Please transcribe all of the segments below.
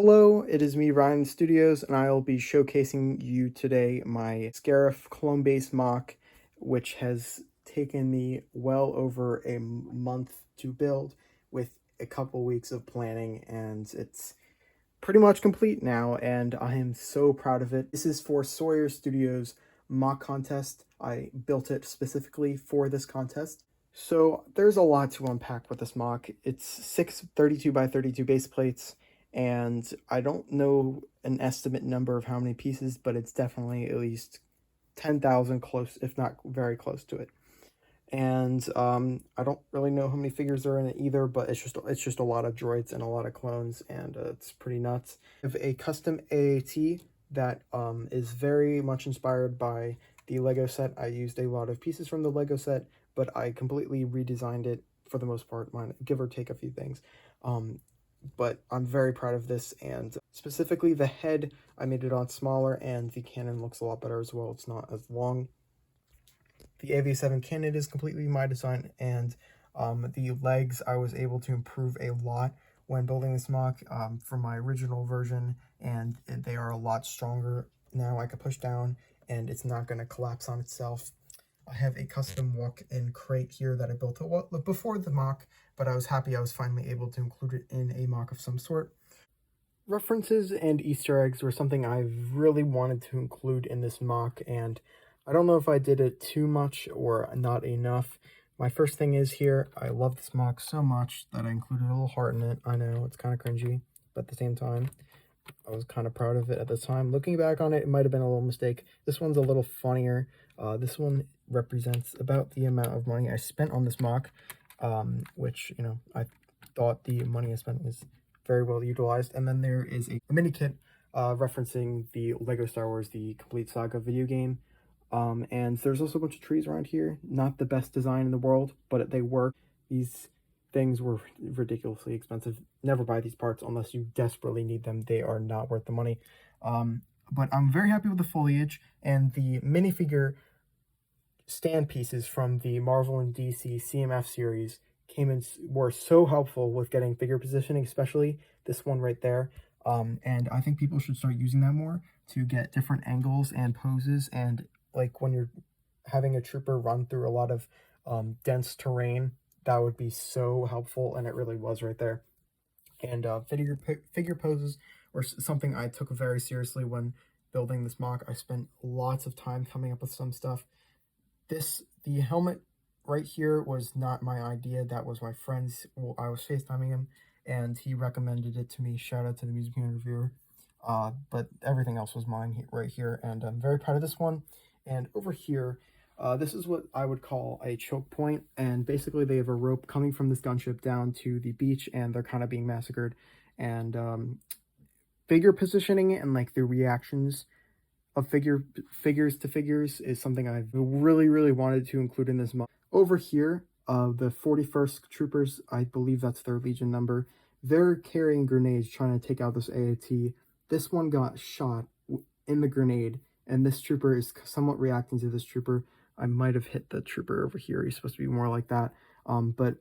Hello, it is me, Ryan Studios, and I'll be showcasing you today my Scarif clone-based mock, which has taken me well over a month to build with a couple weeks of planning, and it's pretty much complete now, and I am so proud of it. This is for Sawyer Studios mock contest. I built it specifically for this contest. So there's a lot to unpack with this mock. It's 6 32 by 32 base plates, and I don't know an estimate number of how many pieces, but it's definitely at least 10,000 close, if not very close to it. And I don't really know how many figures are in it either, but it's just a lot of droids and a lot of clones, and it's pretty nuts. I have a custom AAT that is very much inspired by the Lego set. I used a lot of pieces from the Lego set, but I completely redesigned it for the most part, give or take a few things. But I'm very proud of this, and specifically the head, I made it on smaller, and the cannon looks a lot better as well. It's not as long. The AV7 cannon is completely my design, and the legs I was able to improve a lot when building this mock from my original version, and they are a lot stronger now. I can push down, and it's not going to collapse on itself. I have a custom walk-in crate here that I built before the mock, but I was happy I was finally able to include it in a mock of some sort. References and Easter eggs were something I really wanted to include in this mock, and I don't know if I did it too much or not enough. My first thing is here, I love this mock so much that I included a little heart in it. I know, it's kind of cringy, but at the same time, I was kind of proud of it at the time. Looking back on it, it might have been a little mistake. This one's a little funnier. This one represents about the amount of money I spent on this mock, which, I thought the money I spent was very well utilized. And then there is a mini kit referencing the Lego Star Wars The Complete Saga video game. And there's also a bunch of trees around here. Not the best design in the world, but they work. These things were ridiculously expensive. Never buy these parts unless you desperately need them. They are not worth the money. But I'm very happy with the foliage, and the minifigure stand pieces from the Marvel and DC CMF series were so helpful with getting figure positioning, especially this one right there. And I think people should start using that more to get different angles and poses, and like when you're having a trooper run through a lot of dense terrain, that would be so helpful, and it really was right there. And figure poses were something I took very seriously when building this mock. I spent lots of time coming up with some stuff. The helmet right here was not my idea. That was my friend's. Well, I was FaceTiming him, and he recommended it to me. Shout out to the Music Unit Reviewer. But everything else was mine right here, and I'm very proud of this one. And over here, this is what I would call a choke point, and basically they have a rope coming from this gunship down to the beach, and they're kind of being massacred. And figure positioning and like the reactions of figures to figures is something I've really wanted to include in this mock. Over here, the 41st troopers, I believe that's their Legion number, they're carrying grenades trying to take out this AAT. This one got shot in the grenade, and this trooper is somewhat reacting to this trooper. I might have hit the trooper over here. He's supposed to be more like that. But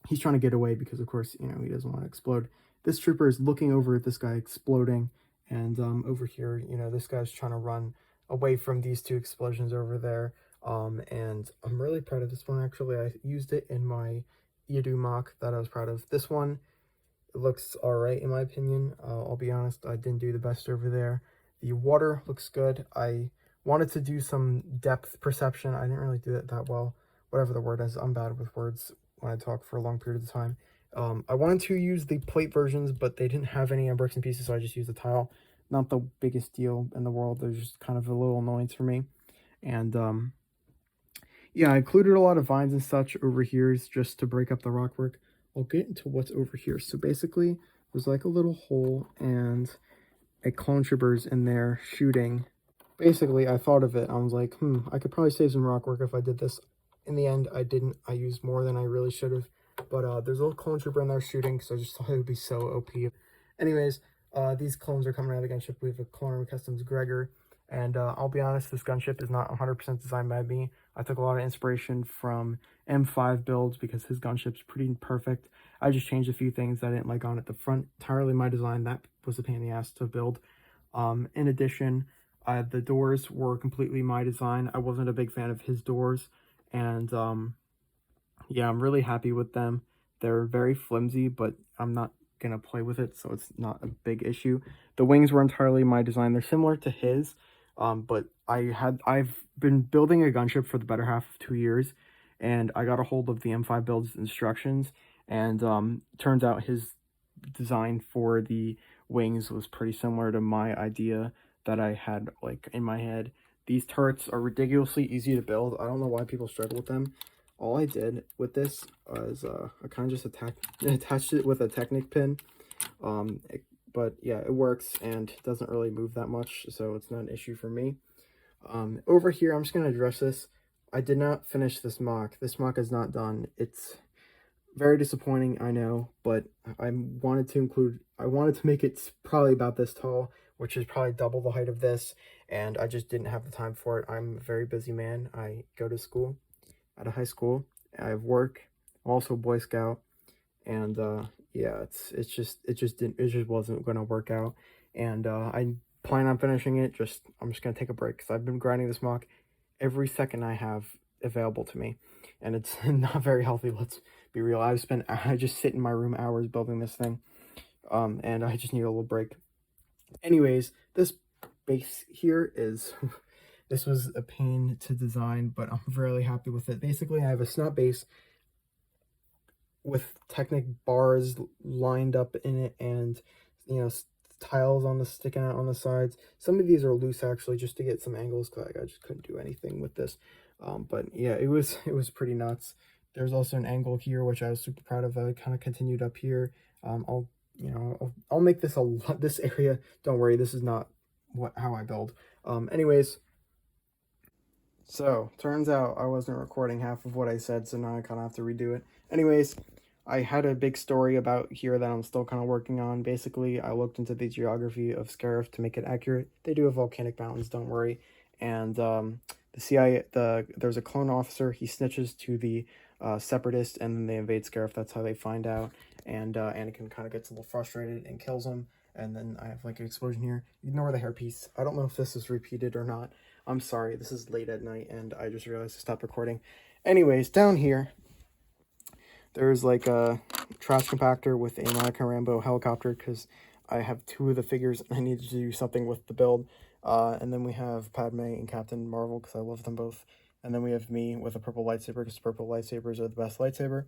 he's trying to get away because, of course, he doesn't want to explode. This trooper is looking over at this guy exploding. And over here, this guy's trying to run away from these two explosions over there. And I'm really proud of this one, actually. I used it in my Eadu mock that I was proud of. This one, it looks alright in my opinion. I'll be honest, I didn't do the best over there. The water looks good. I wanted to do some depth perception. I didn't really do it that well. Whatever the word is, I'm bad with words when I talk for a long period of time. I wanted to use the plate versions, but they didn't have any bricks and pieces, so I just used the tile. Not the biggest deal in the world. There's just kind of a little annoyance for me. And yeah, I included a lot of vines and such over here just to break up the rock work. I'll get into what's over here. So basically, there's like a little hole and a clone troopers in there shooting. Basically, I thought of it. I was like, I could probably save some rock work if I did this. In the end, I didn't. I used more than I really should have. But there's a little clone trooper in there shooting, so I just thought it would be so OP. Anyways, these clones are coming out of the gunship. We have a Clone Army Customs Gregor. And I'll be honest, this gunship is not 100% designed by me. I took a lot of inspiration from M5 builds because his gunship's pretty perfect. I just changed a few things I didn't like on it. The front, entirely my design. That was a pain in the ass to build. In addition, the doors were completely my design. I wasn't a big fan of his doors. And yeah, I'm really happy with them. They're very flimsy, but I'm not gonna play with it, so it's not a big issue. The wings were entirely my design. They're similar to his, but I've been building a gunship for the better half of 2 years, and I got a hold of the M5 build's instructions, and turns out his design for the wings was pretty similar to my idea that I had like in my head. These turrets are ridiculously easy to build. I don't know why people struggle with them. All I did with this is I kind of just attached it with a Technic pin. But yeah, it works and doesn't really move that much, so it's not an issue for me. Over here, I'm just going to address this. I did not finish this mock. This mock is not done. It's very disappointing, I know, but I wanted to make it probably about this tall, which is probably double the height of this, and I just didn't have the time for it. I'm a very busy man. I go to school at a high school. I have work. I'm also a Boy Scout, and yeah, it just wasn't gonna work out. And I plan on finishing it. I'm just gonna take a break because I've been grinding this mock every second I have available to me, and it's not very healthy. Let's be real. I just sit in my room hours building this thing, and I just need a little break. Anyways, this base here is this was a pain to design, but I'm really happy with it. Basically, I have a snot base with Technic bars lined up in it, and tiles on the sticking out on the sides. Some of these are loose actually, just to get some angles, because I just couldn't do anything with this. But yeah, it was pretty nuts. There's also an angle here which I was super proud of. I kind of continued up here. I'll make this a lot, this area. Don't worry, this is not how I build. Anyways, so turns out I wasn't recording half of what I said, so now I kind of have to redo it. Anyways, I had a big story about here that I'm still kind of working on. Basically, I looked into the geography of Scarif to make it accurate. They do have volcanic mountains, don't worry. And the CIA, there's a clone officer. He snitches to the separatists, and then they invade Scarif. That's how they find out. And Anakin kind of gets a little frustrated and kills him. And then I have like an explosion here. Ignore the hairpiece. I don't know if this is repeated or not. I'm sorry. This is late at night, and I just realized to stop recording. Anyways, down here, there's like a trash compactor with a Monica Rambo helicopter because I have two of the figures and I needed to do something with the build. And then we have Padme and Captain Marvel because I love them both. And then we have me with a purple lightsaber because purple lightsabers are the best lightsaber.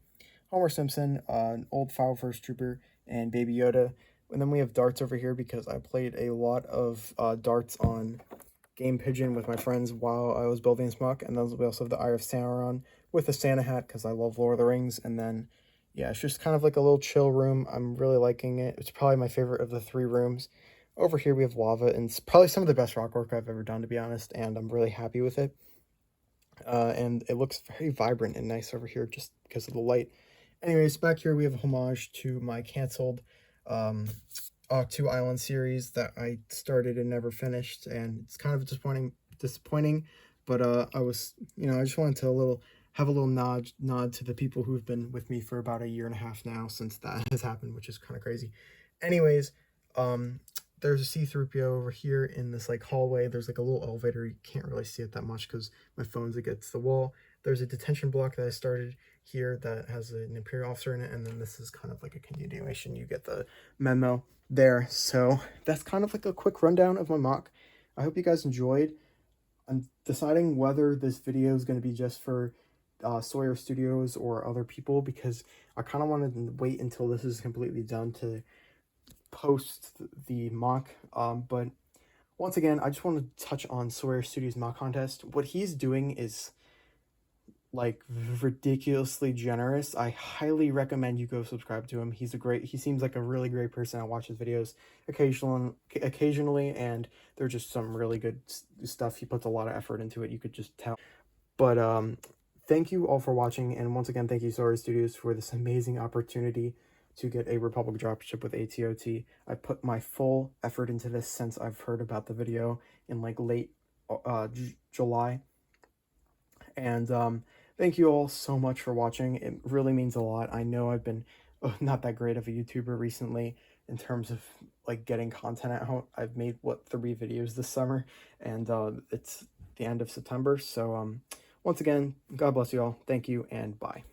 Homer Simpson, an old File First Trooper, and Baby Yoda. And then we have darts over here because I played a lot of darts on Game Pigeon with my friends while I was building this mock. And then we also have the Eye of Sauron with a Santa hat because I love Lord of the Rings. And then, yeah, it's just kind of like a little chill room. I'm really liking it. It's probably my favorite of the three rooms. Over here we have lava, and it's probably some of the best rock work I've ever done, to be honest, and I'm really happy with it. And it looks very vibrant and nice over here just because of the light. Anyways, back here we have a homage to my canceled Two Island series that I started and never finished, and it's kind of disappointing, but I just wanted to have a little nod to the people who've been with me for about a year and a half now since that has happened, which is kind of crazy. Anyways, there's a C-3PO over here in this like hallway. There's like a little elevator. You can't really see it that much because my phone's against the wall. There's a detention block that I started here that has an Imperial officer in it, and then this is kind of like a continuation. You get the memo there. So that's kind of like a quick rundown of my mock. I hope you guys enjoyed. I'm deciding whether this video is going to be just for Sawyer Studios or other people because I kind of want to wait until this is completely done to post the mock. But once again, I just want to touch on Sawyer Studios mock contest. What he's doing is like ridiculously generous. I highly recommend you go subscribe to him. He seems like a really great person. I watch his videos occasionally, and they're just some really good stuff. He puts a lot of effort into it. You could just tell. But thank you all for watching, and once again, thank you Sawyer Studios for this amazing opportunity to get a Republic dropship with ATOT. I put my full effort into this since I've heard about the video in like late July. And thank you all so much for watching. It really means a lot. I know I've been not that great of a YouTuber recently in terms of like getting content out. I've made 3 videos this summer, and it's the end of September. So once again, God bless you all. Thank you, and bye.